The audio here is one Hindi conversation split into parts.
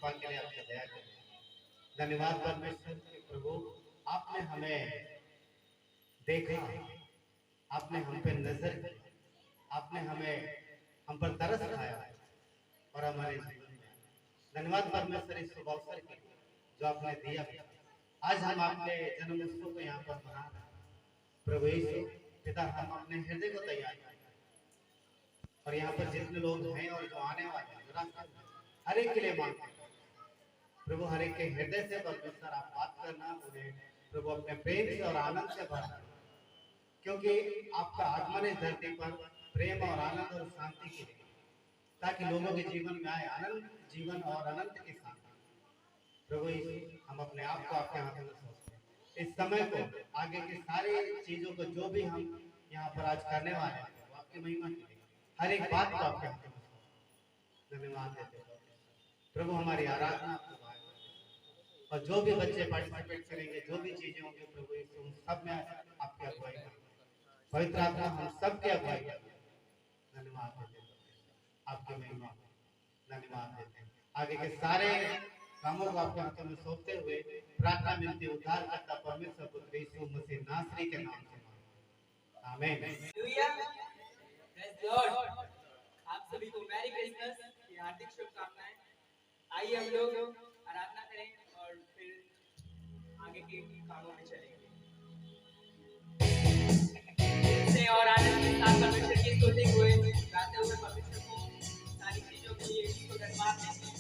कृपा के लिए, आपकी दया के लिए। धन्यवाद परमेश्वर कि प्रभु आपने हमें देखा, आपने हम पे नजर की, आपने हम पर तरस खाया और हमारे जीवन में। धन्यवाद परमेश्वर इस शुभ अवसर के लिए जो आपने दिया। आज हम आपके जन्म उत्सव को यहाँ पर मना रहे हैं। प्रभु यीशु पिता, हम अपने हृदय को तैयार करें और यहाँ पर जितने लोग हैं और जो आने वाले हैं, रास्ते में हर एक के लिए मांगते हैं प्रभु, हर एक के हृदय से परमेश्वर आप बात करना, उन्हें प्रभु अपने प्रेम से और आनंद से भरना, क्योंकि आपका आगमन इस धरती पर प्रेम और आनंद और शांति के लिए, ताकि लोगों के जीवन में आए आनंद, जीवन और अनंत की शांति। प्रभु यीशु, हम अपने आप को आपके हाथों में सौंपते हैं। इस समय को, आगे की सारी चीजों को जो भी हम यहाँ पर आज करने वाले हैं, वो आपकी महिमा के लिए, हर एक बात को आपके हाथों में सौंपते हैं। धन्यवाद देते हैं प्रभु, हमारी आराधना आपको और जो भी बच्चे पार्टिसिपेट करेंगे, जो भी चीजें होंगी प्रभु यीशु, उन सब में आपकी अगुवाई करें। पवित्र आत्मा हम सबके अगुवाई करें। धन्यवाद देते हैं आपकी महिमा, धन्यवाद देते हैं। आगे के सारे कामों को आपके हाथों में सौंपते हुए प्रार्थना मिलती उद्धार करता परमेश्वर पुत्र यीशु मसीह नासरी के नाम से, आमीन। आप सभी को मैरी क्रिसमस की हार्दिक शुभकामनाएं। आइए हम लोग आराधना करें और फिर आगे के कामों में चलेंगे। से और आनंद के साथ परमेश्वर की स्तुति हुए गाते हुए परमेश्वर को सारी चीजों के लिए इसको धन्यवाद देते हैं।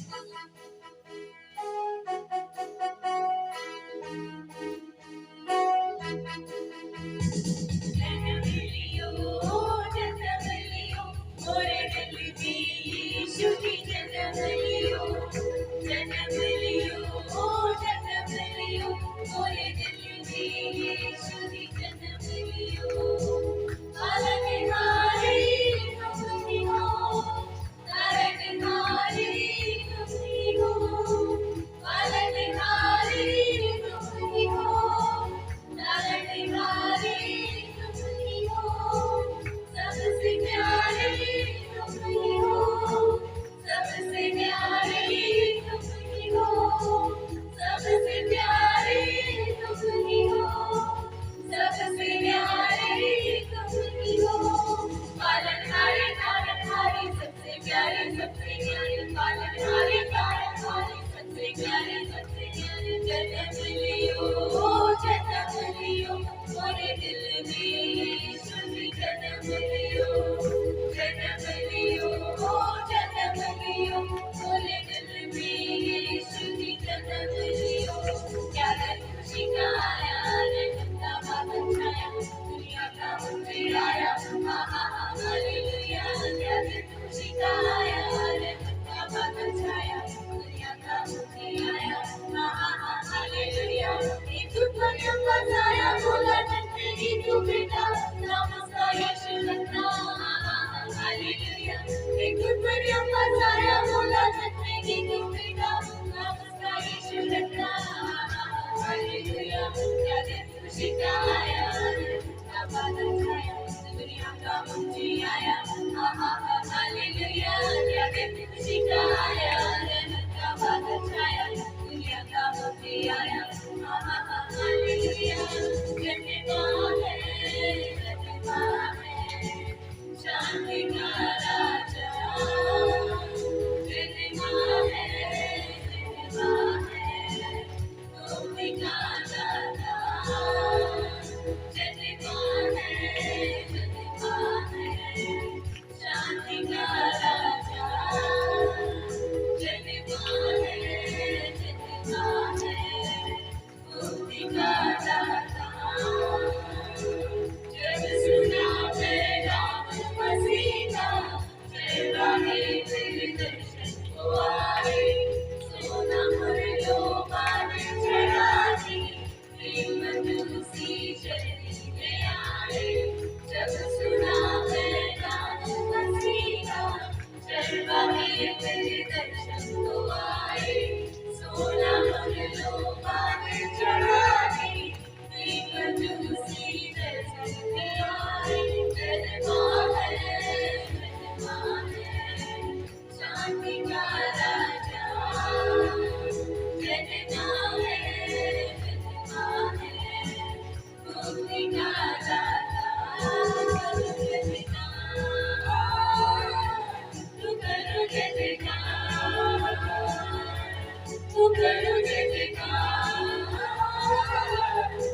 तू करो जय जयकार,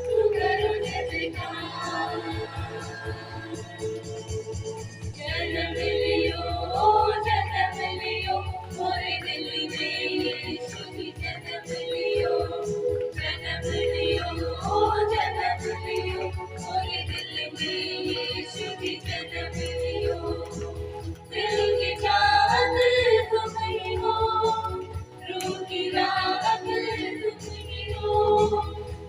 तू करो जय जयकार। जन्म लियो मोरे दिल में यीशु की जन्म लियो मोरे दिल में यीशु की जन्म लियो। दिल की चाहत तुम ही हो, रूह की राहत तुम ही हो,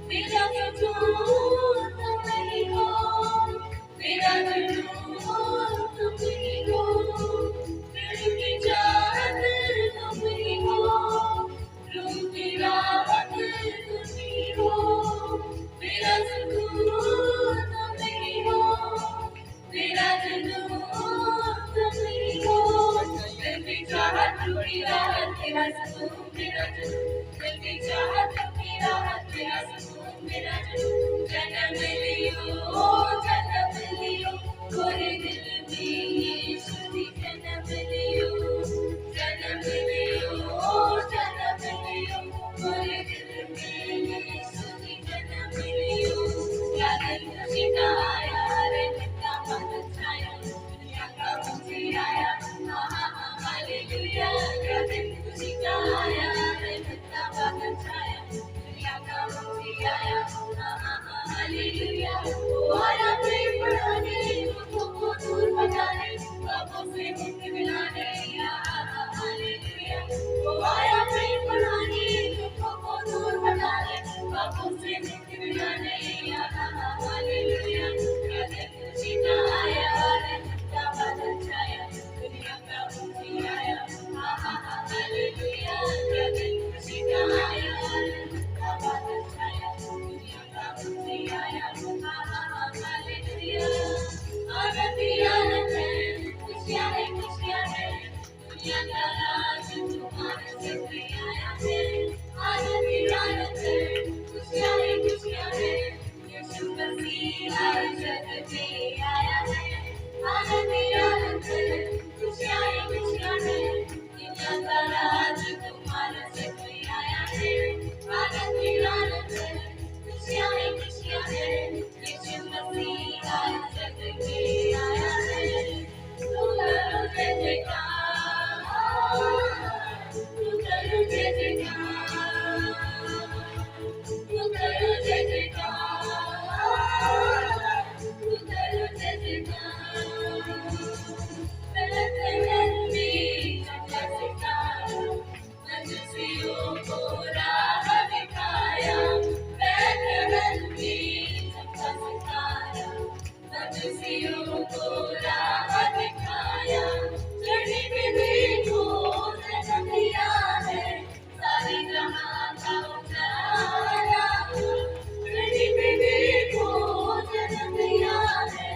मेरा जुनून तुम ही हो, मेरा जुनून तुम ही हो। दिल की चाहत तुम ही हो, रूह की राहत तुम ही हो, मेरा जुनून तुम ही हो, मेरा जुनून तुम ही हो। दिल की चाहत की राहत तेरा सुकून मेरा जुनून, दिल की चाहत की राहत तेरा सुकून मेरा जुनून। जन्म लियो मोरे दिल में यीशु की जन्म लियो मोरे दिल में यीशु की जन्म लियो। क्या दिन खुशी का आया रे कितना मन छाया, दुनिया का मुझे आया हालेलुया। क्या दिन खुशी का आया रे कितना मन छाया, दुनिया का मुझे आया हालेलुया। वो आया प्रेम बढ़ाने, दुखों को दूर भगाने, पापों से मुक्ति दिलाने हालेलुया। वो आया प्रेम बढ़ाने, दुखों को दूर भगाने, पापों से मुक्ति दिलाने हालेलुया। क्या दिन खुशी का आया रे कितना बादल छाया, दुनिया का मुझे आया हालेलुया। क्या दिन खुशी का आया रे कितना बादल छाया, दुनिया का मुझे आया हालेलुया। आनंद ही आनंद है, खुशियाँ है दुनिया का राज तुम्हारे सिर पे आया है। आनंद ही आनंद है, खुशियाँ है यीशु मसीह हर जग में आया है। आनंद ही आनंद है, खुशियाँ है दुनिया का राज तुम्हारे सिर पे आया है। आनंद ही आनंद है, खुशियाँ है यीशु मसीह हर जग में आया है। तू करो जय जयकार, तू करो जय जयकार, तू करो जय जयकार, तू करो जय जयकार। पलक में चमका सितारा, मजसियों को राह दिखाया। पलक में चमका सितारा, मजसियों को राह दिखाया। चढ़ी पे देखो जन्म लिया है, सारे जहां का उजाला। चढ़ी पे देखो जन्म लिया है,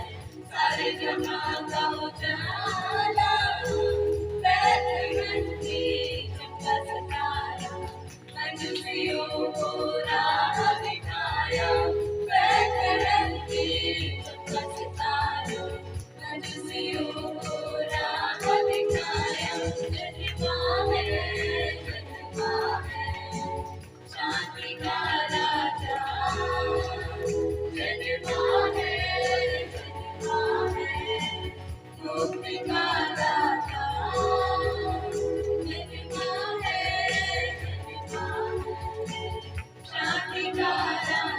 सारे जहां का उजाला। बैतलहम में चमका सितारा, मजसियों को राह दिखाया। बैतलहम में चमका सितारा, मजसियों को राह दिखाया। जन्मा है शांति का राजा, जन्मा है मुक्ति का राजा। जन्मा है शांति का राजा,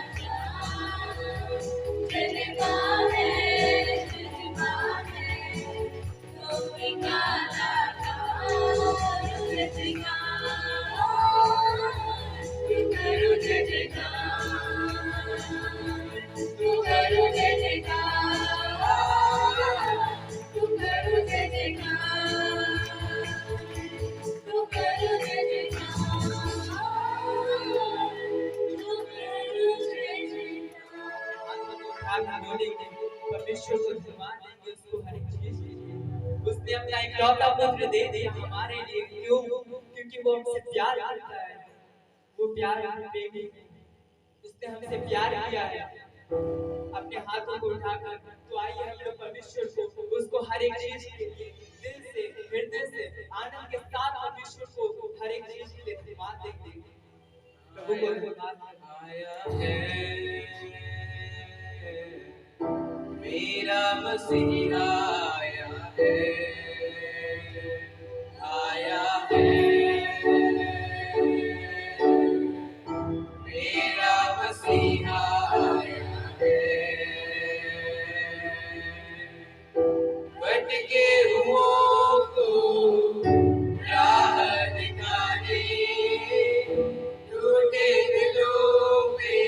जन्मा है मुक्ति का राजा। जय जयकार, तू करो जय जयकार, तू करो जय जयकार, तू करो जय जयकार, तू करो जय जयकार। हम बोलेंगे परमेश्वर को धन्यवाद देंगे, उसको हर एक चीज देंगे। उसने अपना इकलौता पुत्र दे दिया हमारे लिए। क्यों? क्योंकि वो हमसे प्यार करता है, वो प्यार प्रेमी है। उसने हमसे प्यार किया है अपने हाथों को उठाकर। तो आइए हम लोग परमेश्वर को, उसको हर एक चीज के लिए दिल से, हृदय से, आनंद के साथ परमेश्वर को हर एक चीज के लिए धन्यवाद देंगे। प्रभु को धन्यवाद आया है मेरा मसीहा आया है, आया है मेरा मसीहा आया है, भटके हुओं को राह दिखाने, टूटे दिलों पे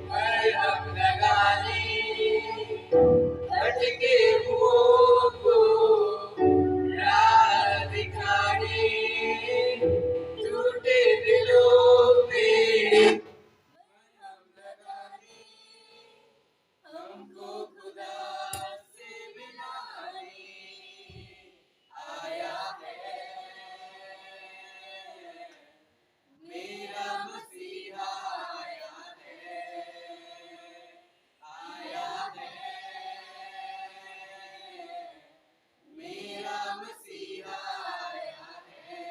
मरहम लगाने, भटके हुओं को राह दिखाने, टूटे दिलों पे मरहम लगाने, हमको खुदा से मिलाने आया है मेरा मसीहा आया है, आया है मेरा मसीहा आया है,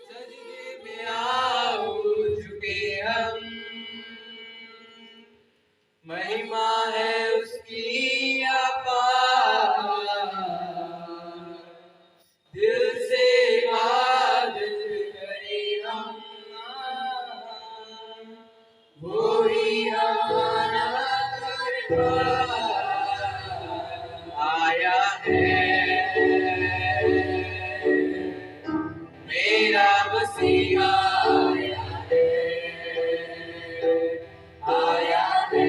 सजदे में आओ झुके हम, महिमा है उसकी अपार, दिल से इबादत करें हम, वो ही हमारा दरबार आया है मेरा मसीहा आया है, आया है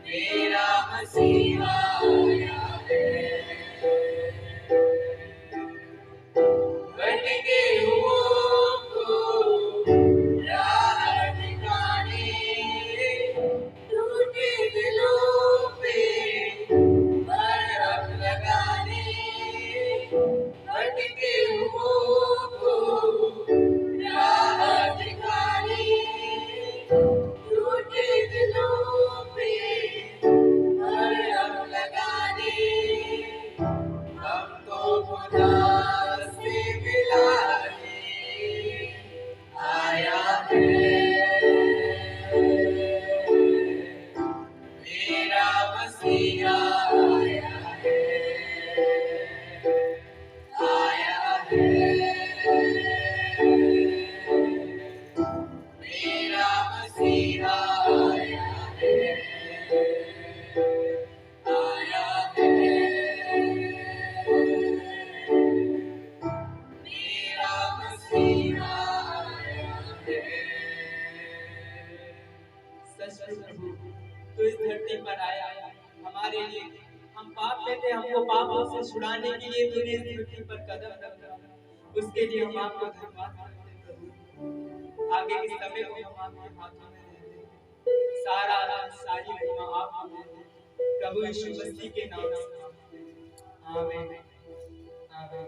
मेरा मसीहा आया है, भटके हुओं को राह दिखाने, टूटे दिलों पे मरहम लगाने, भटके हुओं को राह दिखाने, टूटे दिलों पे मरहम लगाने, हमको खुदा से मिलाने आया है मेरा मसीहा आया है, आया है मेरा मसीहा आया है, आया है मेरा मसीहा आया है। सच में प्रभु तू इस धरती पर आया हमारे लिए, हम पाप में थे, हमको पापों से छुड़ाने के लिए तूने इस धरती पर कदम रखा, उसके लिए हम आपको धन्यवाद करते हैं प्रभु। आगे के समय को हम आपके हाथों में देते हैं, सारा राज सारी महिमा आपको देते हैं प्रभु यीशु मसीह के नाम से आमीन आमीन।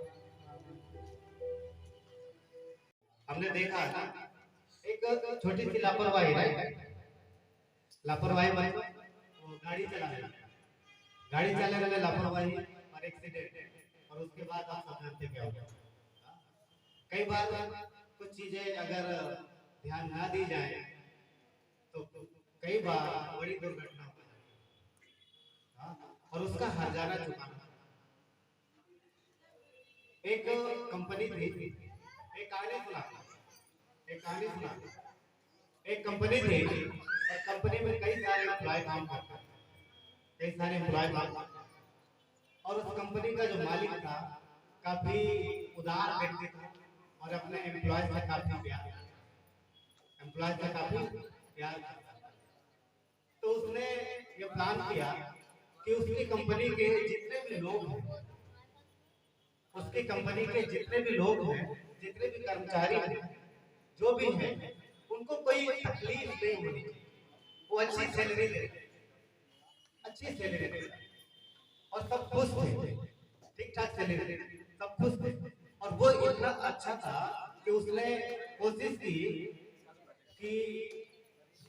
हमने देखा ना एक छोटी सी लापरवाही, राइट? लापरवाही भाई वो गाड़ी चलाने में लापरवाही और एक्सीडेंट, और उसके बाद आप सब जानते क्या होगा। कई बार कुछ चीजें अगर ध्यान ना दी जाए तो कई बार बड़ी दुर्घटना हो जाती है, और उसका हर्जाना चुकाना। एक कंपनी थी, एक कहानी सुना, एक कंपनी थी और कंपनी में कई सारे एम्प्लॉय काम करते, और उस कंपनी का जो मालिक था काफी उदार व्यक्ति था और अपने एम्प्लॉय से काफी प्यार करता था। तो उसने ये प्लान किया कि उसकी कंपनी के जितने भी लोग हैं, जितने भी कर्मचारी हैं, जो भी हैं, उनको कोई तकलीफ नहीं होनी चाहिए। वो अच्छी सैलरी देते और सब खुश थे, ठीक ठाक सैलरी देते, सब खुश थे। और वो इतना अच्छा था कि उसने कोशिश की कि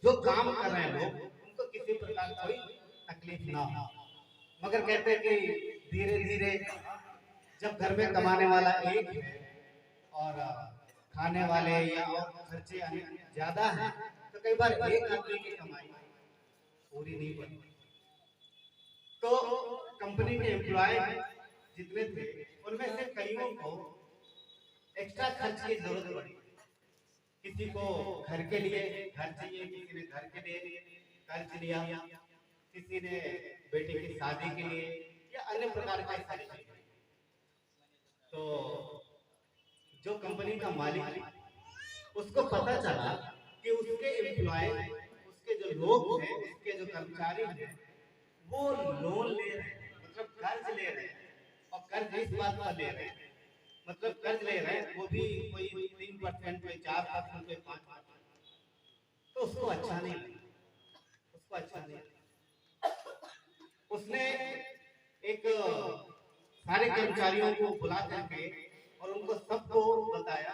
जो काम कर रहे हैं लोग उनको किसी प्रकार कोई तकलीफ ना हो। मगर कहते हैं कि धीरे धीरे जब घर में कमाने वाला एक है और खाने वाले या और खर्चे ज्यादा हैं, तो कई बार एक आदमी की कमाई पूरी नहीं बनती। तो कंपनी के एम्प्लॉय जितने थे उनमें से कईयों को एक्स्ट्रा खर्च की जरूरत पड़ी। किसी को घर के लिए घर चाहिए, किसी ने घर के लिए कर्ज लिया, किसी ने बेटे की शादी के लिए या अन्य प्रकार का सारी चीजें। तो जो कंपनी का मालिक उसको पता चला कि उसके एम्प्लॉय, उसके जो लोग हैं, उसके जो कर्मचारी हैं, वो लोन ले रहे हैं, मतलब कर्ज ले रहे हैं। और कर्ज इस बात पर ले रहे हैं, मतलब कर्ज ले रहे हैं वो भी कोई 3%, कोई 4%, कोई 5%। तो उसको अच्छा नहीं लगा, उसको अच्छा नहीं लगा। उसने एक सारे कर्मचारियों को बुला करके और उनको सबको बताया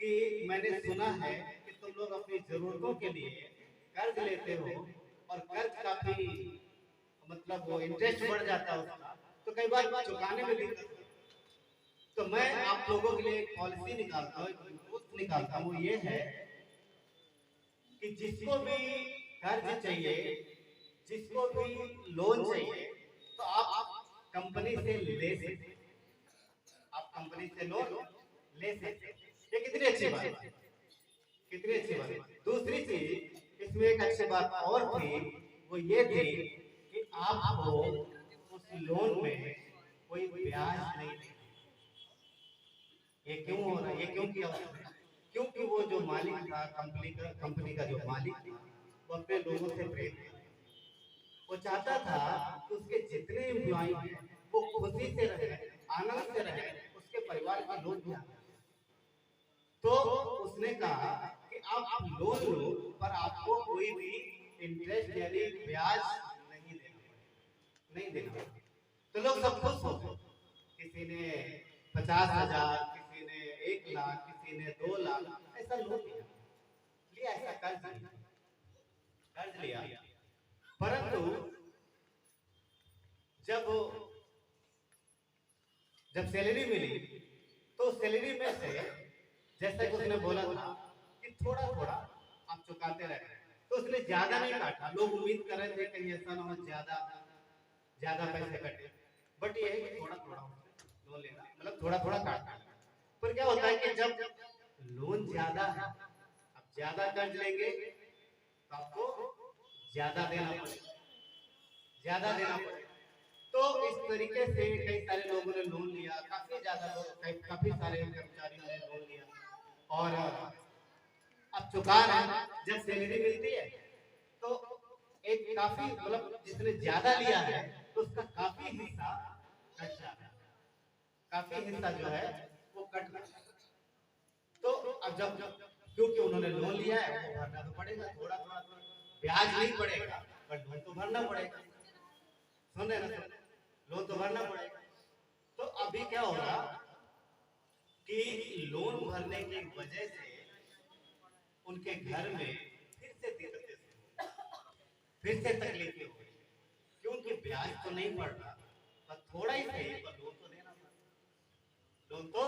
कि मैंने सुना है कि तुम लोग अपनी जरूरतों के लिए कर्ज लेते हो और कर्ज काफी मतलब वो इंटरेस्ट बढ़ जाता है उसका, तो कई बार चुकाने में दिक्कत होती है। तो मैं आप लोगों के लिए एक पॉलिसी निकालता हूँ, एक रूल निकालता हूँ, ये है कि जिसको भी कर्ज चाहिए, जिसको भी लोन चाहिए, तो आप कंपनी से ले सकते, आप कंपनी से लोन ले सकते। ये कितनी अच्छी बात है, कितनी अच्छी बात है। दूसरी चीज इसमें एक अच्छी बात और थी, वो ये थी कि आपको उस लोन में कोई ब्याज नहीं देना। ये क्यों हो रहा है, ये क्यों किया? क्योंकि वो जो मालिक था, कंपनी का जो मालिक था, वो अपने लोगों से प्रेम था। वो चाहता था कि उसके जितने एम्प्लॉय हैं वो खुशी से रहे, आनंद से रहे, उसके परिवार के लोग भी आनंद से। तो उसने कहा कि आप लोन लो पर आपको कोई भी इंटरेस्ट यानी ब्याज नहीं देना। तो लोग सब खुश हो गए। किसी ने 50,000, किसी ने 1 लाख, किसी ने 2 लाख ऐसा लोन लिया, ऐसा कर्ज लिया। परंतु जब सैलरी मिली तो सैलरी में से जैसा कि उसने बोला था कि थोड़ा थोड़ा आप चुकाते रहे, तो उसने ज्यादा नहीं काटा। लोग उम्मीद कर रहे थे कहीं ऐसा ना हो ज्यादा पैसे कटे, बट ये है कि थोड़ा थोड़ा लोन लेना, मतलब थोड़ा थोड़ा काटना। पर क्या होता है कि जब लोन ज्यादा है, आप ज्यादा कर्ज लेंगे तो आपको ज्यादा देना पड़ेगा। तो इस तरीके से कई सारे लोगों ने लोन लिया, काफी सारे कर्मचारियों ने लोन लिया और अब चुका रहे। जब सैलरी मिलती है तो एक काफी मतलब जिसने ज्यादा लिया है तो उसका काफी हिस्सा कट जाता है, काफी हिस्सा जो है वो कट जाता है। तो अब जब क्योंकि उन्होंने लोन लिया है वो भरना तो पड़ेगा, थोड़ा थोड़ा ब्याज नहीं पड़ेगा बट लोन तो भरना पड़ेगा। सुन रहे ना, लोन तो भरना पड़ेगा। तो अभी क्या होगा कि लोन भरने की वजह से उनके घर में फिर से दिक्कतें, फिर से तकलीफें हो गई, क्योंकि ब्याज तो नहीं पड़ रहा, पर थोड़ा ही सही पर लोन तो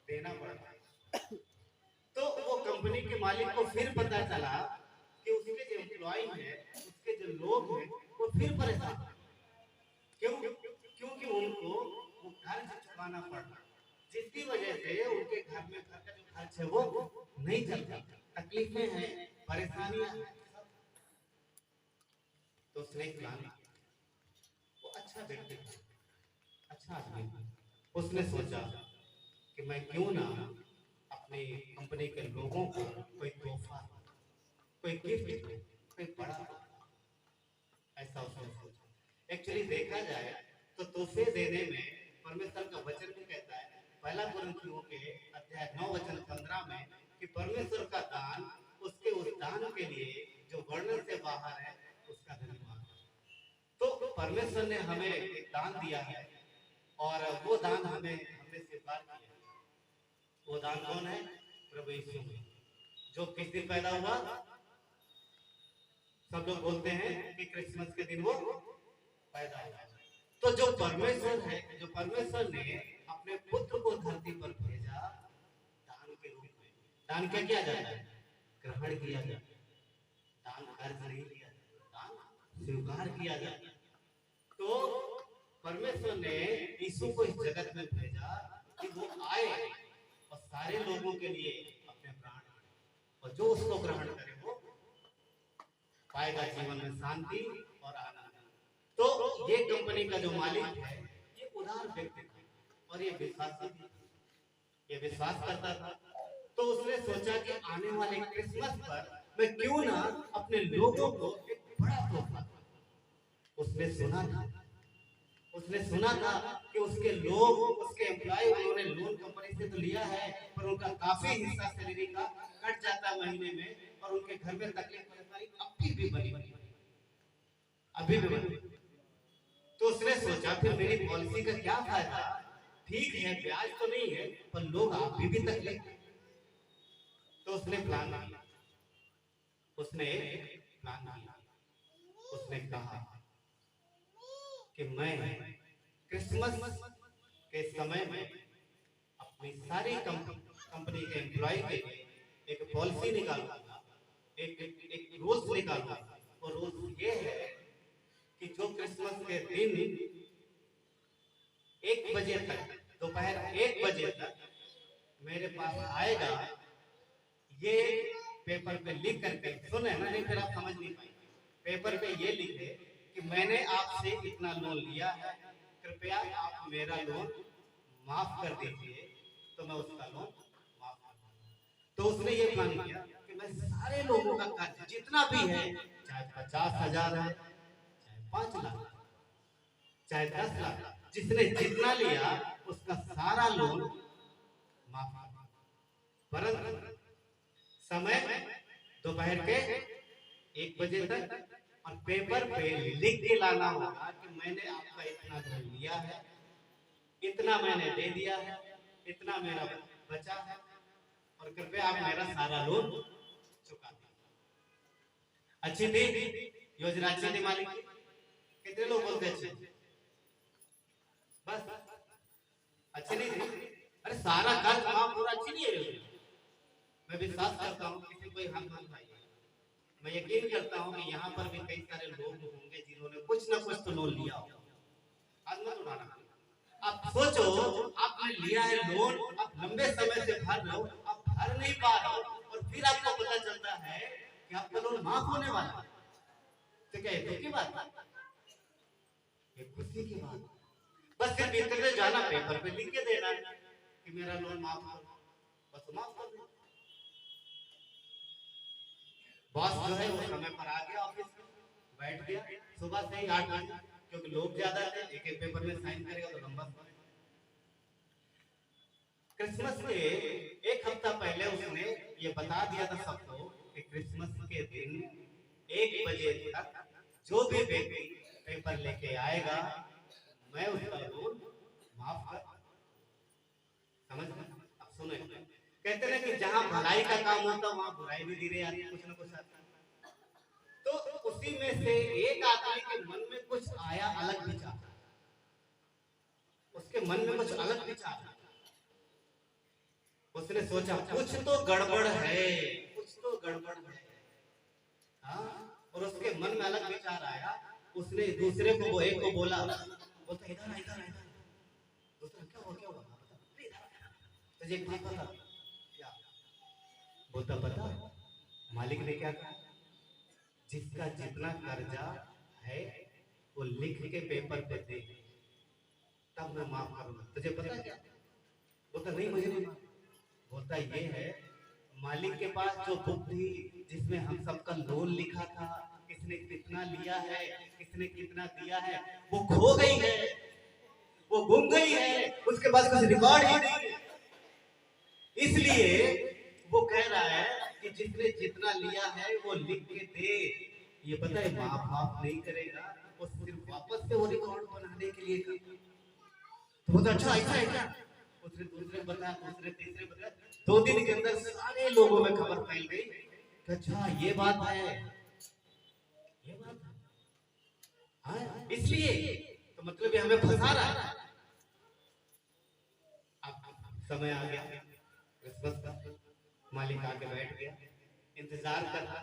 देना पड़ता। तो वो कंपनी के मालिक को फिर पता चला कि उसके जो एम्प्लॉय हैं, उसके जो लोग हैं, वो फिर परेशान हैं। क्योंकि उनको वो कर्ज चुकाना पड़ रहा, जिसकी वजह से उनके घर में घर का जो खर्च है वो नहीं चलता, तकलीफें हैं, परेशानियां हैं। तो उसने प्लान, वो अच्छा व्यक्ति था, अच्छा आदमी, उसने सोचा कि मैं क्यों ना अपनी कंपनी के लोगों को कोई तोहफा, कोई गिफ्ट, कोई बड़ा ऐसा उसने सोचा। एक्चुअली देखा जाए तो तोहफे देने में परमेश्वर का वचन भी कहता है, पहला कुरिन्थियों के अध्याय 9 वचन 15 में, कि परमेश्वर का दान उसके उस दान के लिए जो वर्णन से बाहर है उसका धन्यवाद। तो परमेश्वर ने हमें एक दान दिया है और वो दान हमने स्वीकार किया। वो दान कौन है? प्रभु यीशु, जो किस दिन पैदा हुआ? सब लोग बोलते हैं कि क्रिसमस के दिन वो पैदा हुआ। तो जो परमेश्वर है, जो परमेश्वर ने अपने पुत्र को धरती पर भेजा दान के रूप में। दान क्या किया जाता है? ग्रहण किया जाता है। दान कर्ज नहीं लिया जाता, दान स्वीकार किया जाता है। तो परमेश्वर ने यीशु को इस जगत में भेजा कि वो आए और सारे लोगों के लिए अपने प्राण, और जो उसको ग्रहण करे वो पाएगा जीवन में शांति और आनंद। तो ये कंपनी का जो मालिक है ये उदार व्यक्ति था और ये विश्वासी था, ये विश्वास करता था। तो उसने सोचा कि आने वाले क्रिसमस पर मैं क्यों ना अपने लोगों को एक बड़ा तोहफा। उसने सुना था कि उसके लोग, उसके एम्प्लॉय, उन्होंने लोन कंपनी से तो लिया है पर उनका काफी हिस्सा सैलरी का कट जाता है महीने में, और उनके घर में तकलीफ परेशानी अभी भी बनी। तो उसने सोचा फिर मेरी पॉलिसी का क्या फायदा, ठीक है ब्याज तो नहीं है पर लोग अभी भी तकलीफ। तो उसने प्लान किया, उसने कहा कि मैं क्रिसमस के समय में अपनी सारी कंपनी के एम्प्लॉय के एक पॉलिसी निकालूंगा, एक रूल्स निकालूंगा। और रूल्स ये है कि जो क्रिसमस के दिन 1 बजे तक, दोपहर 1 बजे तक मेरे पास आएगा, ये पेपर पे लिख करके सुने ना, नहीं फिर आप समझ नहीं पाए। पेपर पे ये लिखे कि मैंने आपसे इतना लोन लिया है, कृपया आप मेरा लोन माफ कर दीजिए, तो मैं उसका लोन माफ कर दूंगा। तो उसने ये प्लान किया कि मैं सारे लोगों का कर्ज जितना भी है, चाहे 50,000 है, चाहे 5 लाख, चाहे 10 लाख, जिसने जितना लिया उसका सारा लोन माफ कर दूंगा। परंतु समय दोपहर के 1 बजे तक, और पेपर पे लिख के लाना होगा कि मैंने आपका इतना धन लिया है, इतना मैंने दे दिया है, इतना मेरा बचा है, और कृपया आप मेरा सारा लोन चुका दीजिए। अच्छी थी योजना, अच्छी थी मालिक। कितने लोग बोलते अच्छे? बस अच्छी नहीं थी? अरे सारा कर्ज माफ पूरा अच्छी नहीं है योजना। मैं विश्वास करता हूँ किसी कोई हाथ मत उठाइए। मैं यकीन करता हूँ कि यहाँ पर भी कई सारे लोग होंगे जिन्होंने कुछ ना कुछ तो लोन लिया होगा। हाथ मत उठाना। आप सोचो, आपने लिया है लोन, आप लंबे समय से भर रहे हो, आप भर नहीं पा रहे हो, और फिर आपको पता चलता है कि आपका लोन माफ होने वाला है। तो क्या ये की बात है? ये खुशी की बात। बस सिर्फ इतने जाना, पेपर पे लिख के देना कि मेरा लोन माफ हो, बस माफ कर दो। बॉस जो है वो समय पर आ गया, ऑफिस बैठ गया सुबह से ही 8 बजे, क्योंकि लोग ज्यादा थे, एक पेपर में साइन करेगा तो लंबा समय। क्रिसमस के 1 हफ्ता पहले उसने ये बता दिया था सबको कि क्रिसमस के दिन 1 बजे तक जो भी व्यक्ति पेपर लेके आएगा मैं उसका लोन माफ कर। समझ में? अब सुने, कहते हैं कि जहां भलाई का काम होता वहां बुराई भी धीरे आती है, कुछ ना कुछ आता है। तो उसी में से एक आदमी के मन में कुछ आया, अलग विचार, उसके मन में कुछ अलग विचार। उसने सोचा कुछ तो गड़बड़ है, कुछ तो गड़बड़ है। हाँ, और उसके मन में अलग विचार आया। उसने दूसरे को, वो एक को बोला, बोलता इधर इधर इधर। दूसरा क्या हुआ? तुझे एक बात पता? क्या बोलता? पता मालिक ने क्या कहा? जिसका जितना कर्जा है वो लिख के पेपर पे दे, तब मैं माफ करूंगा। तुझे पता क्या? बोलता नहीं, मुझे नहीं। बोलता ये है, मालिक के पास जो बुक थी जिसमें हम सबका लोन लिखा था, किसने कितना लिया है, किसने कितना दिया है, वो खो गई है, वो गुम गई है, उसके पास कुछ रिकॉर्ड ही नहीं। इसलिए वो कह रहा है कि जिसने जितना लिया है वो लिख के दे। ये पता है माफ नहीं करेगा, वो सिर्फ वापस से वो रिकॉर्ड बनाने के लिए कर। तो बोलता अच्छा ऐसा है क्या? उसने दूसरे बताया, दूसरे तीसरे बताया। 2 दिन के अंदर सारे लोगों में खबर फैल गई कि अच्छा ये बात है, ये बात है। हाँ, इसलिए तो मतलब ये हमें फंसा रहा है। समय आ गया क्रिसमस का, मालिक आके बैठ गया, इंतजार कर रहा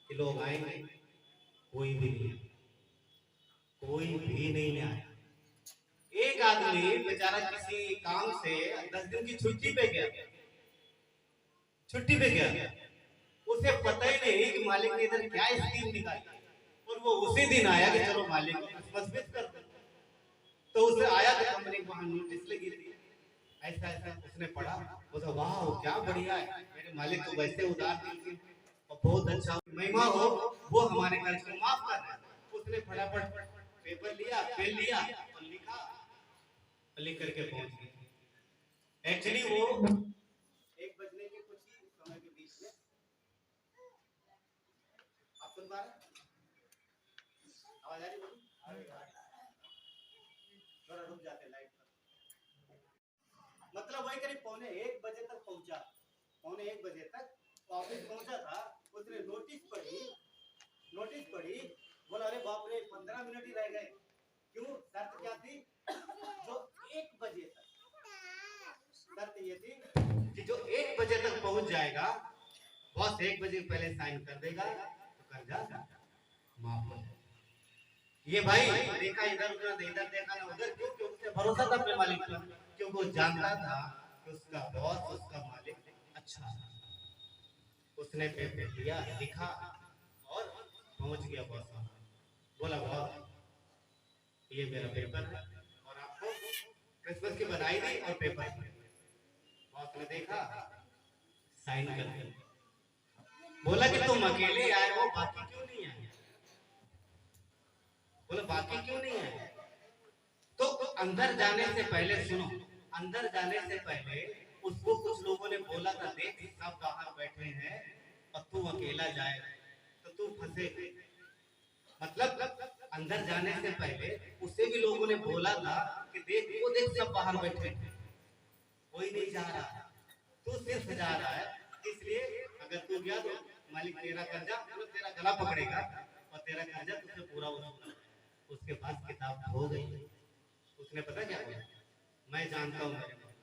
कि लोग आएंगे, कोई भी नहीं, कोई भी नहीं आया। एक आदमी बेचारा किसी काम से 10 दिन की छुट्टी पे गया, छुट्टी पे गया, उसे पता ही नहीं कि मालिक ने इधर क्या स्कीम निकाली, और वो उसी दिन आया कि चलो मालिक को क्रिसमस विश कर दो। तो उसे आया तो कंपनी को वहां नोटिस लगी थी, ऐसा ऐसा उसने पढ़ा, बोला वाह क्या बढ़िया है, मेरे मालिक तो वैसे उदार दिल के और बहुत अच्छा महिमा हो, वो हमारे कर्ज को माफ कर रहे हैं। उसने फटाफट पेपर लिया, पेन लिया और लिखा, लिख करके पहुंच गया। एक्चुअली वो 1 बजने के कुछ ही समय के बीच में, आप सुन पा रहे हैं? आवाज आ रही है? थोड़ा रुक जाते लाइट पर। मतलब वही करीब 1:45 बजे तक पहुंचा, 1:45 बजे तक ऑफिस पहुंचा था। उसने नोटिस पढ़ी, बोला अरे बाप रे 15 मिनट ही रह गए। क्यों? शर्त क्या थी? जो 1 बजे तक, शर्त ये थी कि जो 1 बजे तक पहुंच जाएगा, बॉस 1 बजे पहले साइन कर देगा तो कर्जा माफ हो जाएगा। ये भाई देखा इधर उधर, इधर देखा ना उधर, क्यों? क्योंकि उसे भरोसा था अपने मालिक पर, क्योंकि वो जानता था कि उसका बॉस, उसका मालिक अच्छा है। उसने पेपर लिया, लिखा और पहुंच गया बॉस। बोला बॉस ये मेरा पेपर है और आपको क्रिसमस की बधाई दी और पेपर। बॉस ने देखा, साइन कर दिया। बोला कि तुम अकेले आए हो, बाकी क्यों नहीं आए? बोले बाकी क्यों नहीं है? तो अंदर जाने से पहले सुनो, अंदर जाने से पहले उसको कुछ लोगों ने बोला था, देख सब बाहर बैठे हैं और तू अकेला जाए तो तू फंसे। मतलब अंदर जाने से पहले उसे भी लोगों ने बोला था कि देख वो देख सब बाहर बैठे हैं, कोई नहीं जा रहा, तू सिर्फ जा रहा है। इसलिए अगर तू गया तो मालिक तेरा कर्जा, मतलब तेरा गला पकड़ेगा और तेरा कर्जा तुझसे पूरा वसूल। उसके पास किताब हो गई। उसने पता क्या बोला? मैं जानता हूँ मेरे पास,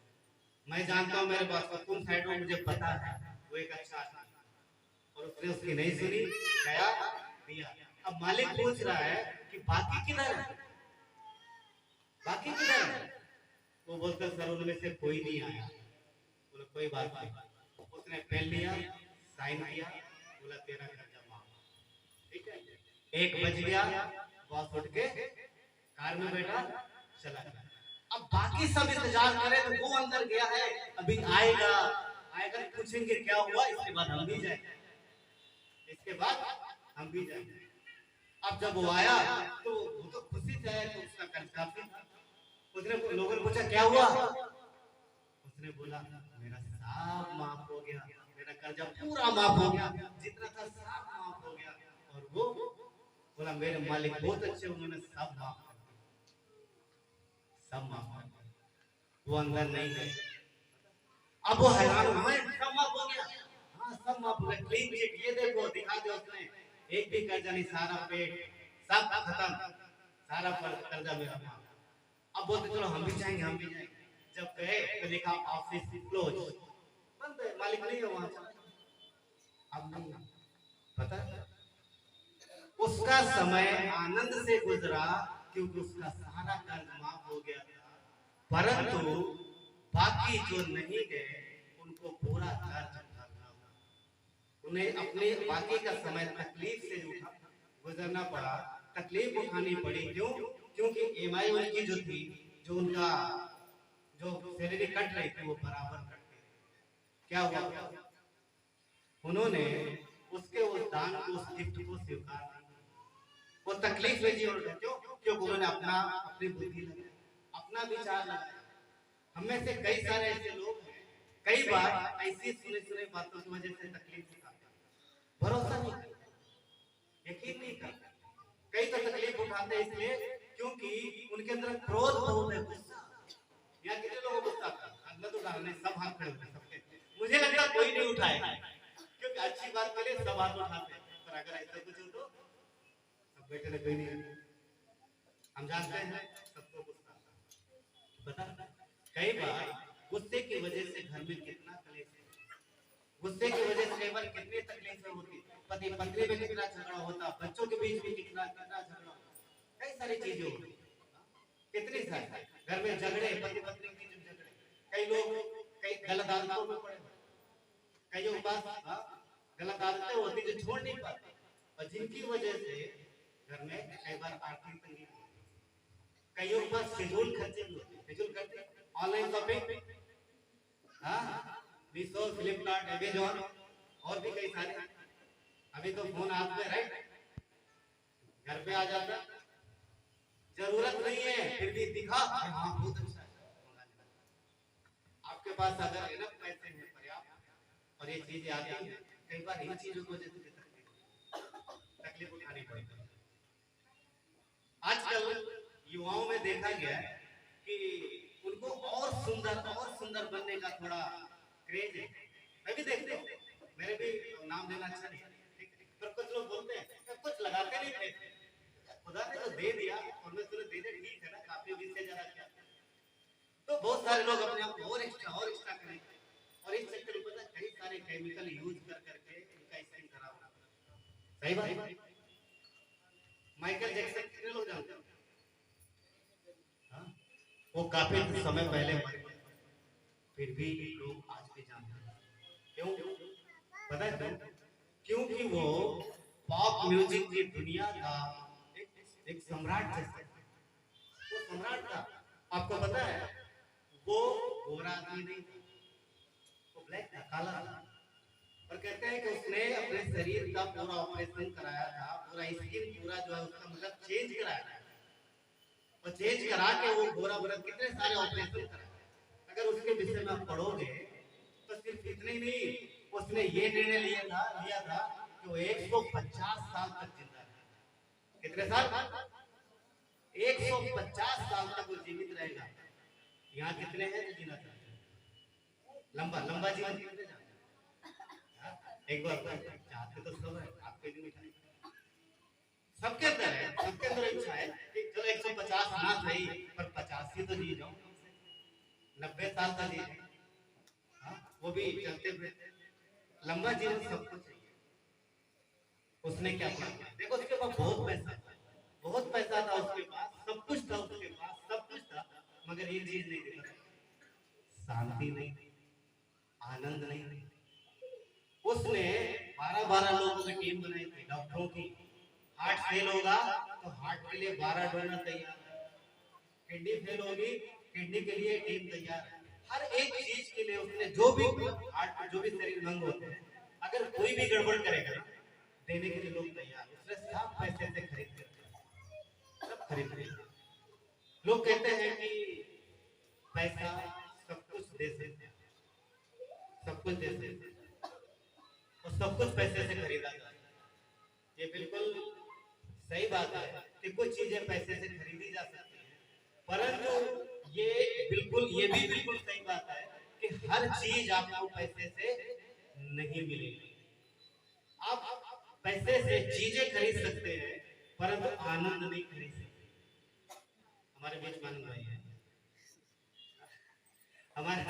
मैं जानता हूँ मेरे पास, तुम साइड में, मुझे पता है वो एक अच्छा आदमी। और उसने उसकी नहीं सुनी, गया दिया। अब मालिक पूछ रहा है कि बाकी किधर है, बाकी किधर है? वो बोलता सर उनमें से कोई नहीं आया। बोला कोई बात नहीं। उसने पेन लिया, साइन किया, बोला तेरा कर्जा माफ। ठीक है, 1 बज गया, बॉस उठ के कार में बैठा, चला गया। अब बाकी सब इंतजार करे तो वो अंदर गया है, अभी आएगा, आएगा पूछेंगे क्या हुआ, इसके बाद हम भी जाएंगे, इसके बाद हम भी जाएंगे। अब जब वो आया तो वो तो खुशी से आया, तो उसका कर्ज काफी था। उसने लोगों ने पूछा क्या हुआ? उसने बोला मेरा सब माफ हो गया, मेरा कर्जा पूरा माफ हो गया, जितना था सब माफ हो गया। और वो बोला मेरे मालिक बहुत अच्छे, उन्होंने सब माफ कर दिया, सब माफ कर दिया। वो अंदर नहीं गए। अब वो हैरान हुए, सब माफ हो गया, हाँ सब माफ हो गया, क्लीन चिट, ये देखो दिखा दो, उसने एक भी कर्जा नहीं, सारा पेट सब खत्म, सारा कर्जा मेरा माफ। अब बोलते चलो हम भी जाएंगे, हम भी जाएंगे। जब गए तो देखा ऑफिस क्लोज, बंद है, मालिक नहीं है वहां। अब नहीं पता, उसका समय आनंद से गुजरा क्योंकि उसका सारा कर्ज माफ हो गया था। परंतु बाकी जो नहीं गए उनको पूरा कर्ज भरना था, उन्हें अपने बाकी का समय तकलीफ से गुजरना पड़ा, तकलीफ उठानी पड़ी। क्यों? क्योंकि ईएमआई उनकी जो थी, जो उनका जो सैलरी कट रही थी वो बराबर कटती थी। क्या हुआ? उन्होंने उसके उस दान को, उस गिफ्ट को स्वीकार नहीं, वो तकलीफ में जी उठे। क्यों? क्योंकि उन्होंने अपनी बुद्धि लगाई, अपना विचार लगाया। हम में से कई सारे ऐसे लोग हैं, कई बार ऐसी सुने बातों की वजह से तकलीफ उठाते हैं, भरोसा नहीं करते, यकीन नहीं करते। कई तो तकलीफ उठाते हैं इसलिए क्योंकि उनके अंदर क्रोध बहुत है, गुस्सा। यहाँ कितने लोग गुस्सा करते तो डालने सब हाथ खड़े होते सबके, मुझे लगता कोई नहीं उठाएगा, क्योंकि अच्छी बात के लिए सब हाथ उठाते हैं, पर अगर ऐसा कुछ हो तो सब बैठे रहे, कोई नहीं। हम जानते हैं सबको गुस्सा, पता कई बार गुस्से की वजह से घर में कितना कलेश है, गुस्से की वजह से कई बार कितनी तकलीफें होती, पति पत्नी में कितना झगड़ा होता, बच्चों के बीच में कितना कितना झगड़ा होता, कई सारी चीजें होती, कितनी सारी घर में झगड़े, पति पत्नी के बीच झगड़े, कई लोग कई गलत आदतों में पड़े, कईयों के पास गलत आदतें होती जो छोड़ नहीं पाते, और जिनकी वजह से घर में कई बार आर्थिक तंगी होती, कईयों के पास फिजूल खर्चे भी होते, फिजूल खर्चे online shopping, Meesho, Flipkart, Amazon और भी कई सारे, अभी तो फोन हाथ में, राइट, घर पे आ जाता, जरूरत नहीं है फिर भी दिखा, हाँ बहुत अच्छा है, आपके पास अगर इनफ पैसे हैं पर्याप्त और ये चीजें आती हैं, कई बार इन चीजों को तकलीफ उठानी पड़ती है। आजकल युवाओं में देखा गया है कि उनको और सुंदर बनने का थोड़ा क्रेज है, मैं भी देखता हूँ, मेरे भी नाम लेना अच्छा नहीं, पर कुछ लोग बोलते हैं कुछ लगाते नहीं थे, खुदा ने तो दे दिया और मैं तुझे दे दे, ठीक है ना, काफी 20 से ज्यादा क्या, तो बहुत सारे लोग अपने आप को और एक्स्ट्रा करें, और इस चक्कर में पता कई सारे केमिकल यूज कर करके उनका स्किन खराब हो रहा है। सही बात, माइकल जैक्सन कितने लोग जानते हैं, वो काफी समय पहले मर गए, फिर भी लोग आज भी जानते हैं, क्यों पता है क्यों? क्योंकि वो पॉप म्यूजिक की दुनिया का एक सम्राट जैसा, वो सम्राट था, आपको पता है, वो गोरा आदमी नहीं था, वो ब्लैक था, काला था, और कहते हैं कि उसने अपने शरीर का पूरा ऑपरेशन कराया था, पूरा स्किन पूरा जो है उसका मतलब चेंज कराया था, और चेंज करा के वो गोरा बना, कितने सारे ऑपरेशन कराए, अगर उसके विषय में आप पढ़ोगे तो सिर्फ इतने ही नहीं, उसने ये निर्णय लिया था कि वो 150 साल तक जिंदा रहेगा। कितने साल? 150 साल तक वो जीवित रहेगा। यहाँ कितने हैं जो जीना चाहते हैं? लंबा जीवन जीते जाते, एक बार चाहते तो सब है, आपके लिए सबके अंदर है, सबके अंदर इच्छा है कि चलो 150 ना सही पर 85 तो जी जाओ, 90 साल तक जी, वो भी चलते हुए लंबा जीवन सबको चाहिए। उसने क्या किया, देखो उसके पास बहुत पैसा था उसके पास, सब कुछ था उसके पास, सब कुछ था, मगर ये चीज नहीं देखा, शांति नहीं, आनंद नहीं। उसने 12 लोगों की टीम बनाई थी, डॉक्टरों की, हार्ट फेल होगा तो हार्ट के लिए 12 डोनर तैयार है, किडनी फेल होगी किडनी के लिए टीम तैयार है, हर एक चीज के लिए उसने जो भी हार्ट जो भी शरीर भंग होते हैं, अगर कोई भी गड़बड़ करेगा देने के लिए लोग तैयार, उसने सब पैसे से खरीद खरीद। लोग कहते हैं कि पैसा सब कुछ दे सकते, सब कुछ दे सकते, और सब कुछ पैसे से खरीदा जाता है, ये बिल्कुल सही बात है कि कुछ चीजें पैसे से खरीदी जा सकती हैं, परंतु ये भी बिल्कुल सही बात है कि हर चीज आपको पैसे से नहीं मिलेगी। आप पैसे से चीजें खरीद सकते हैं परंतु आनंद नहीं खरीद सकते। हमारे बीच मानव भाई है, हमारे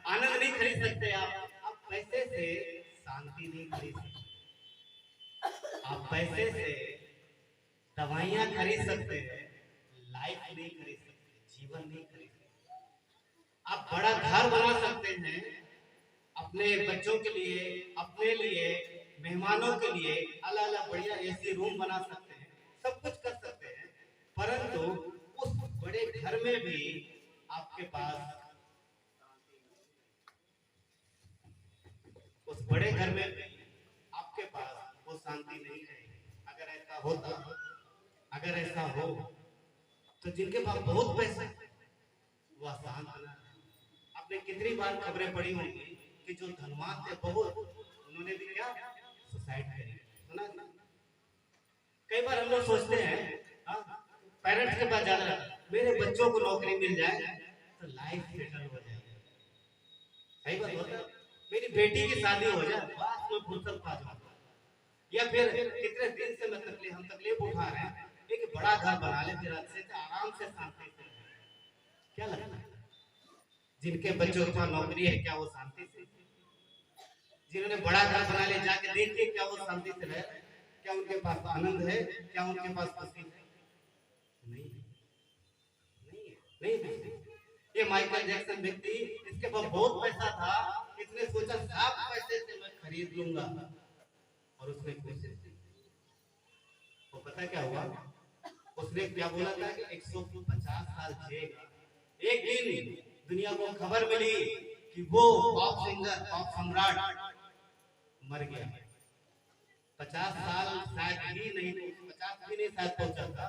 आनंद नहीं खरीद सकते आप पैसे से शांति नहीं खरीद सकते, आप पैसे से दवाइयां खरीद सकते हैं, लाइफ नहीं खरीद सकते, जीवन नहीं खरीद सकते। आप बड़ा घर बना सकते हैं, अपने बच्चों के लिए, अपने लिए, मेहमानों के लिए अलग अलग बढ़िया एसी रूम बना सकते हैं, सब कुछ कर सकते हैं, परंतु उस बड़े घर में भी आपके पास, उस बड़े घर में भी आपके पास वो शांति नहीं है। अगर ऐसा हो तो जिनके पास बहुत पैसा वो आसान बना। आपने कितनी बार खबरें पढ़ी होंगी कि जो धनवान थे बहुत, उन्होंने भी क्या सुसाइड करी, सुना? कई बार हम लोग सोचते हैं पेरेंट्स के पास जाना, मेरे बच्चों को नौकरी मिल जाए तो लाइफ सेटल हो जाए, सही बात होता है, मेरी बेटी की शादी हो जाए बस मैं फुर्सत पा जाऊंगा, या फिर कितने दिन से हम तकलीफ उठा रहे हैं, एक बड़ा घर बना ले, फिर अच्छे से आराम से शांति से, क्या लगता है? जिनके बच्चों के पास नौकरी है, क्या वो शांति से? जिन्होंने बड़ा घर बना लिया, जाके देखिए क्या वो शांति से रह? क्या उनके पास आनंद है? क्या उनके पास खुशी है? नहीं, नहीं, नहीं, नहीं। ये माइकल जैक्सन व्यक्ति, इसके पास बहुत पैसा था, इसने सोचा साफ पैसे से मैं खरीद लूंगा, और उसने कोशिश की। वो पता क्या हुआ? उसने क्या बोला था कि 150 साल जिएगा। एक दिन दुनिया को खबर मिली कि वो पॉप सिंगर, पॉप सम्राट मर गया। 50 साल शायद ही नहीं, 50 भी नहीं शायद पहुंचा था,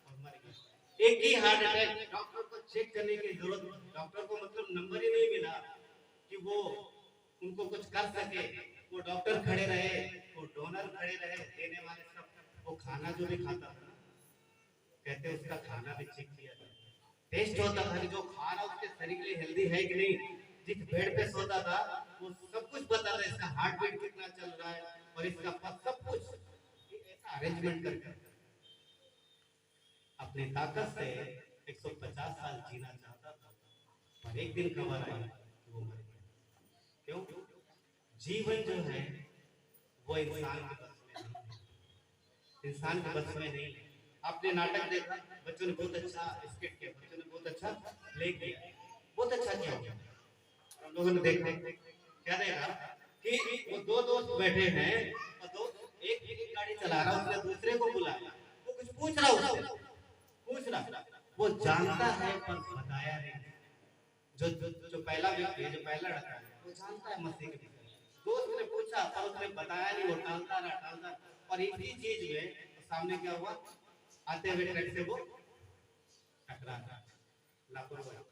और मर गया। एक ही हार्ट अटैक। डॉक्टर को चेक करने की जरूरत, डॉक्टर को मतलब नंबर ही नहीं मिला कि वो उनको कुछ कर सके। वो डॉक्टर खड़े रहे, वो डोनर खड़े रहे, देने वाले सब। वो खाना जो भी खाता था, कहते उसका खाना भी चेक किया था, टेस्ट होता था कि जो खा रहा उसके शरीर के लिए हेल्दी है कि नहीं। जिस बेड पे सोता था वो सब कुछ बताता, इसका हार्ट बीट कितना चल रहा है और इसका सब कुछ ऐसा अरेंजमेंट करके अपनी ताकत से 150 साल जीना चाहता था, और एक दिन खबर आई कि वो मर गया। क्यों? जीवन जो है वो इंसान के बस में नहीं है, इंसान के बस में नहीं है। आपने नाटक देखा, बच्चों ने बहुत अच्छा स्किट किया, बच्चों ने बहुत अच्छा प्ले किया, बहुत अच्छा किया। हम लोगों ने देखा क्या देखा कि वो दो दोस्त बैठे हैं और दो एक गाड़ी चला रहा, उसने दूसरे को बुलाया, वो कुछ पूछ रहा, उससे पूछ रहा, वो जानता है पर बताया नहीं। जो पहला व्यक्ति है, जो पहला लड़का है, वो जानता है मसीह के विषय में। दोस्त ने पूछा पर उसने बताया नहीं, वो टालता रहा। और इसी चीज में सामने क्या हुआ? आते हुए ट्रक से वो टकरा गया, लापरवाही।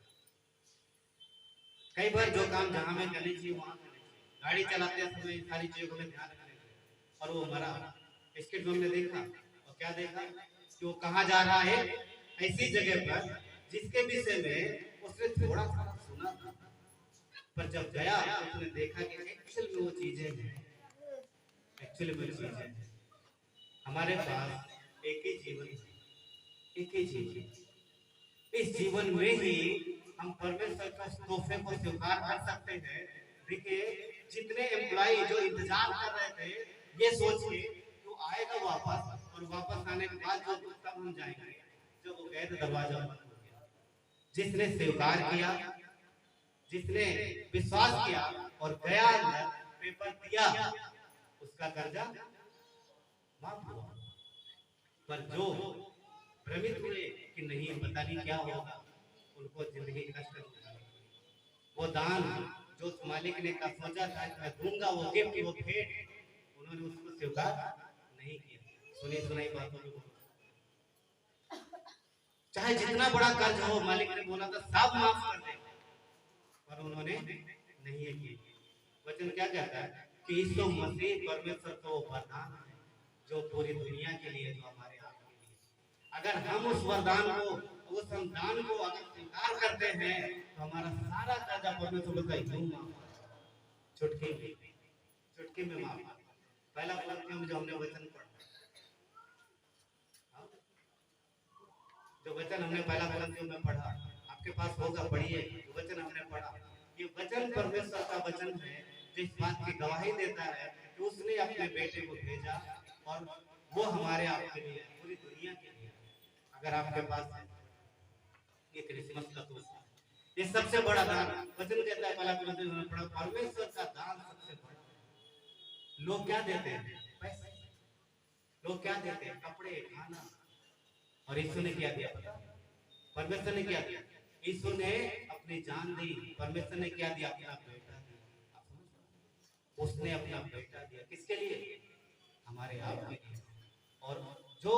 कई बार जो काम जहां में करनी चाहिए वहां करनी चाहिए, गाड़ी चलाते समय सारी चीजों में ध्यान रखना चाहिए, और वो मरा। इसके जो हमने देखा, और क्या देखा कि वो कहाँ जा रहा है? ऐसी जगह पर जिसके विषय में उसने थोड़ा सा सुना था, पर जब गया तो उसने देखा कि एक्चुअल में वो चीजें हैं, एक्चुअल में चीजें हैं। हमारे पास एक ही जीवन, एक ही जीवन। इस जीवन में ही हम परमेश्वर के तोहफे को स्वीकार कर सकते हैं। देखिए, जितने एम्प्लॉय जो इंतजार कर रहे थे, ये सोच के वो आएगा वापस, और वापस आने के बाद जो तब हम जाएंगे, जब वो गए तो दरवाजा बंद हो गया। जिसने स्वीकार किया, जिसने विश्वास किया और गया अंदर, पेपर दिया, उसका कर्जा माफ हुआ। पर जो भ्रमित हुए कि नहीं पता नहीं क्या होगा, उनको जिंदगी कष्ट होगा। वो दान जो उस मालिक ने का सोचा था मैं दूंगा, वो गिफ्ट, वो भेंट, उन्होंने उसको स्वीकार नहीं किया। सुनी सुनाई बातों में चाहे जितना बड़ा कर्ज हो, मालिक ने बोला था सब माफ कर दे, पर उन्होंने नहीं किया। वचन क्या कहता है कि यीशु मसीह परमेश्वर का वो वरदान है जो पूरी दुनिया के लिए, जो हमारे आप के लिए। अगर हम उस वरदान को, उस संतान को अगर स्वीकार करते हैं, तो हमारा सारा कर्जा परमेश्वर का यूं चुटकी में माफ। पहला वाक्य में जो हमने वचन पढ़ा, जो वचन हमने पहला वाक्य में पढ़ा, आपके पास होगा, पढ़िए। जो वचन हमने पढ़ा, ये वचन परमेश्वर का वचन है जो इस बात की गवाही देता है कि उसने अपने बेटे को भेजा, और वो हमारे आपके लिए, पूरी दुनिया के लिए। अगर आपके पास है ये क्रिसमस का तोहफा, ये सबसे बड़ा दान। वचन कहता है पहला कोरिन्थियों में पढ़ा, परमेश्वर का दान सबसे बड़ा। लोग क्या देते हैं? पैसे। लोग क्या देते हैं? कपड़े, खाना। और यीशु ने क्या दिया? परमेश्वर ने क्या दिया? यीशु ने अपनी जान दी। परमेश्वर ने क्या दिया? अपना बेटा दिया। उसने अपना बेटा दिया किसके लिए? हमारे आप के लिए। और जो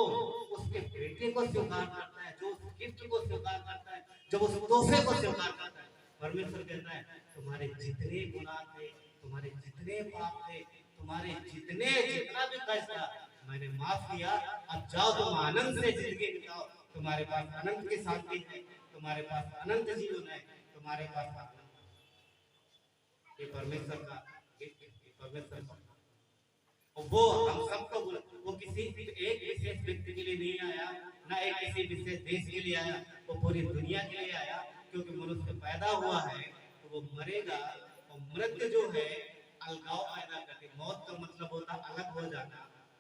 उसके बेटे को स्वीकार करता है, जो उस गिफ्ट को स्वीकार करता है, जो उस तोहफे को स्वीकार करता है, परमेश्वर कहता है तुम्हारे जितने गुनाह थे, तुम्हारे जितने पाप थे, तुम्हारे जितना भी कष्ट था, मैंने माफ किया। अब जाओ, तुम आनंद से जिंदगी बिताओ। तुम्हारे पास अनंत की शांति है, तुम्हारे पास अनंत जीवन है, तुम्हारे पास आनंद। ये परमेश्वर का गिफ्ट, परमेश्वर का। वो हम सबको, वो किसी एक विशेष व्यक्ति के लिए नहीं आया, ना एक किसी विशेष देश के लिए आया, वो पूरी दुनिया के लिए आया। क्योंकि मनुष्य पैदा हुआ है वो मरेगा और मृत्यु जो है अलगाव पैदा करती। मौत का मतलब होता अलग हो जाना,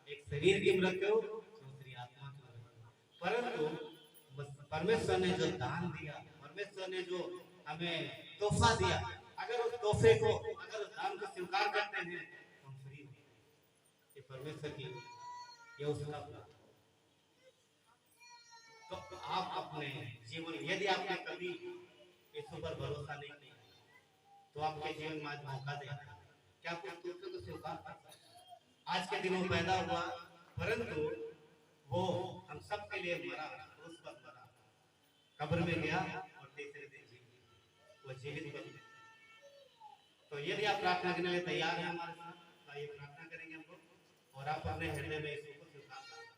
एक शरीर की मृत्यु, दूसरी आत्मा की मृत्यु। परंतु परमेश्वर ने जो दान दिया, परमेश्वर ने जो हमें तोहफा दिया, अगर उस तोहफे को, अगर उस दान को स्वीकार करते हैं तो हम फ्री होते हैं। ये परमेश्वर की, ये उसका। तो आप अपने जीवन, यदि आपने कभी यीशु पर भरोसा नहीं किया तो आपके जीवन में आज मौका देगा कि आप उस तोहफे को स्वीकार कर सकते। आज के दिन वो पैदा हुआ, परंतु वो हम सब के लिए मरा, क्रूस पर मरा, कब्र में गया और तीसरे दिन वो जीवित बन गया। तो यदि आप प्रार्थना करने के लिए तैयार हैं हमारे साथ, तो आइए प्रार्थना करेंगे हम लोग और आप अपने हृदय में यीशु को स्वीकार करें।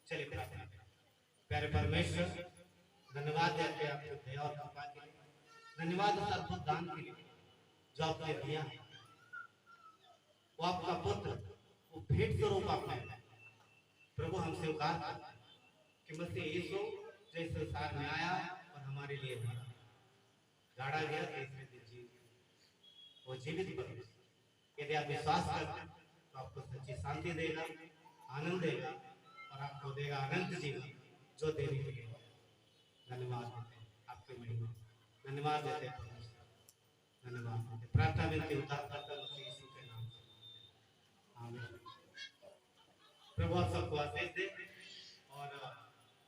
चलिए प्रार्थना करें। प्यारे परमेश्वर, धन्यवाद देते हैं आपकी दया और कृपा के लिए, धन्यवाद उस अद्भुत दान के लिए जो आपने दिया है। वो आपका पुत्र, वो भेंट स्वरूप आपने प्रभु हम स्वीकार करते हैं कि मसीह यीशु जो इस संसार में आया और हमारे लिए मरा, गाड़ा गया, तीसरे दिन जीवित, वो जीवित परमेश्वर। यदि आप विश्वास करते हैं तो आपको सच्ची शांति देगा, आनंद देगा और आपको देगा अनंत जीवन जो देने के लिए। धन्यवाद देते हैं आपके महिमा, धन्यवाद देते हैं परमेश्वर, धन्यवाद देते हैं। प्रार्थना विनती उद्धार करता मसीह यीशु के नाम से, आमीन। प्रभु आप सबको आशीष दे और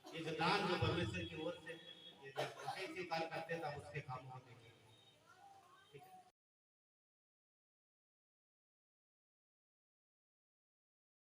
ये जो दान जो परमेश्वर की ओर से, ये जब स्वीकार करते हैं तब उसके काम होते हैं।